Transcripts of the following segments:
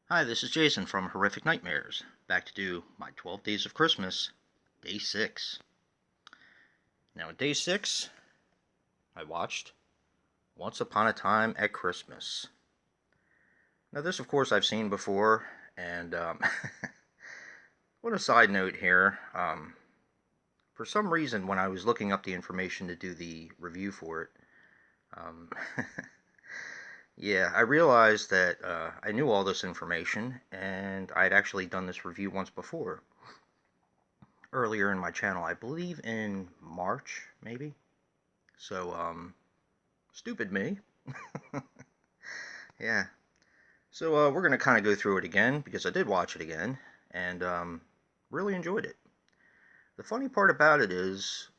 Hi, this is Jason from Horrific Nightmares, back to do my 12 Days of Christmas, Day 6. Now, in Day 6, I watched Once Upon a Time at Christmas. Now, this, of course, I've seen before, and what a side note here. For some reason, when I was looking up the information to do the review for it, um, yeah, I realized that I knew all this information, and I'd actually done this review once before. Earlier in my channel, I believe in March, maybe. So, stupid me. Yeah. So, we're going to kind of go through it again, because I did watch it again, and really enjoyed it. The funny part about it is,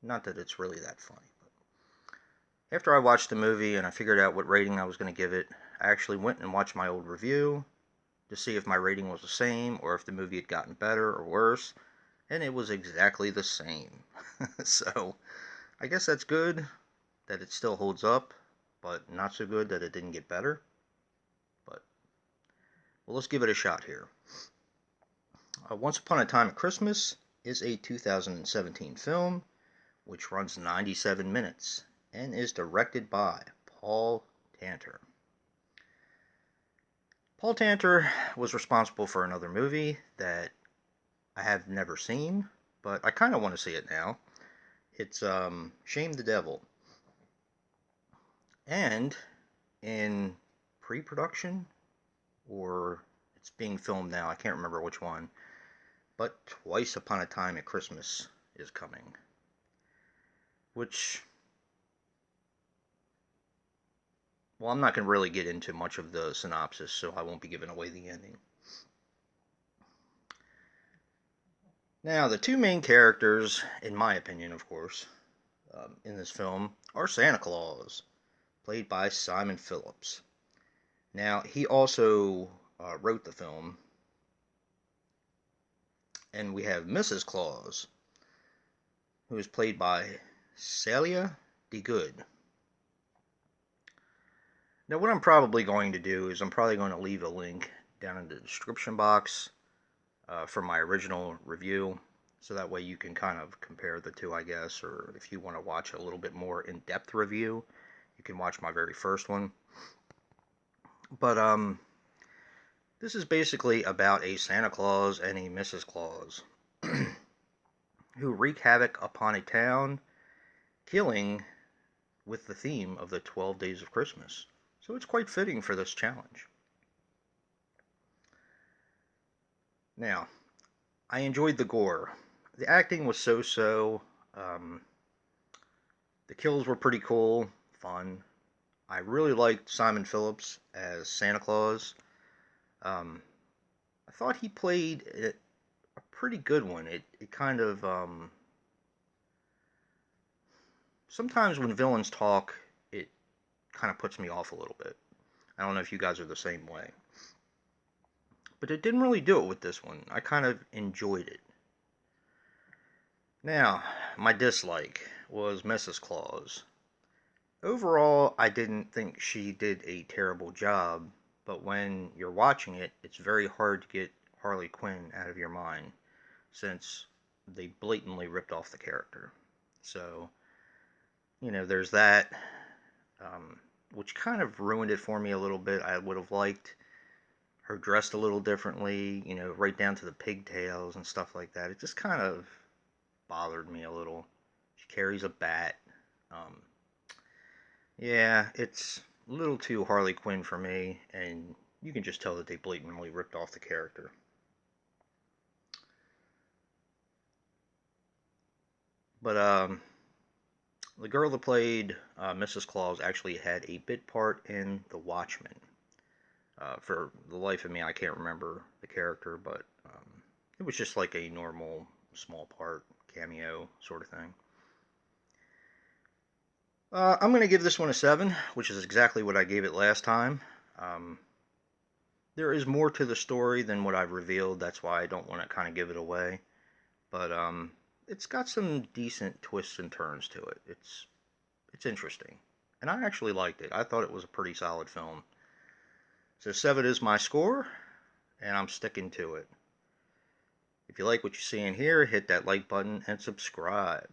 not that it's really that funny, but after I watched the movie and I figured out what rating I was going to give it, I actually went and watched my old review to see if my rating was the same, or if the movie had gotten better or worse, and it was exactly the same. So, I guess that's good that it still holds up, but not so good that it didn't get better. But, well, let's give it a shot here. Once Upon a Time at Christmas is a 2017 film which runs 97 minutes and is directed by Paul Tanter. Paul Tanter was responsible for another movie that I have never seen, but I kind of want to see it now. It's Shame the Devil. And in pre-production, or it's being filmed now, I can't remember which one, but Twice Upon a Time at Christmas is coming. Which, well, I'm not going to really get into much of the synopsis, so I won't be giving away the ending. Now, the two main characters, in my opinion, of course, in this film are Santa Claus, played by Simon Phillips. Now, he also wrote the film, and we have Mrs. Claus, who is played by Celia DeGood. Now, what I'm probably going to do is I'm probably going to leave a link down in the description box for my original review, so that way you can kind of compare the two, I guess, or if you want to watch a little bit more in-depth review, you can watch my very first one. But this is basically about a Santa Claus and a Mrs. Claus who wreak havoc upon a town, killing with the theme of the 12 Days of Christmas. So it's quite fitting for this challenge. Now, I enjoyed the gore. The acting was so-so. The kills were pretty cool, fun. I really liked Simon Phillips as Santa Claus. I thought he played a pretty good one. It kind of, sometimes when villains talk, it kind of puts me off a little bit. I don't know if you guys are the same way. But it didn't really do it with this one. I kind of enjoyed it. Now, my dislike was Mrs. Claus. Overall, I didn't think she did a terrible job, but when you're watching it, it's very hard to get Harley Quinn out of your mind, since they blatantly ripped off the character. So, there's that, which kind of ruined it for me a little bit. I would have liked her dressed a little differently, right down to the pigtails and stuff like that. It just kind of bothered me a little. She carries a bat. Yeah, it's a little too Harley Quinn for me, and you can just tell that they blatantly ripped off the character. But the girl that played Mrs. Claus actually had a bit part in The Watchmen. For the life of me, I can't remember the character, but it was just like a normal small part, cameo sort of thing. I'm going to give this one a 7, which is exactly what I gave it last time. Um, there is more to the story than what I've revealed. That's why I don't want to kind of give it away. But it's got some decent twists and turns to it. It's interesting, and I actually liked it. I thought it was a pretty solid film. So 7 is my score, and I'm sticking to it. If you like what you see in here, hit that like button and subscribe.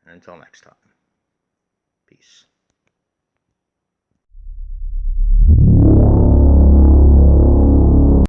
And until next time, peace.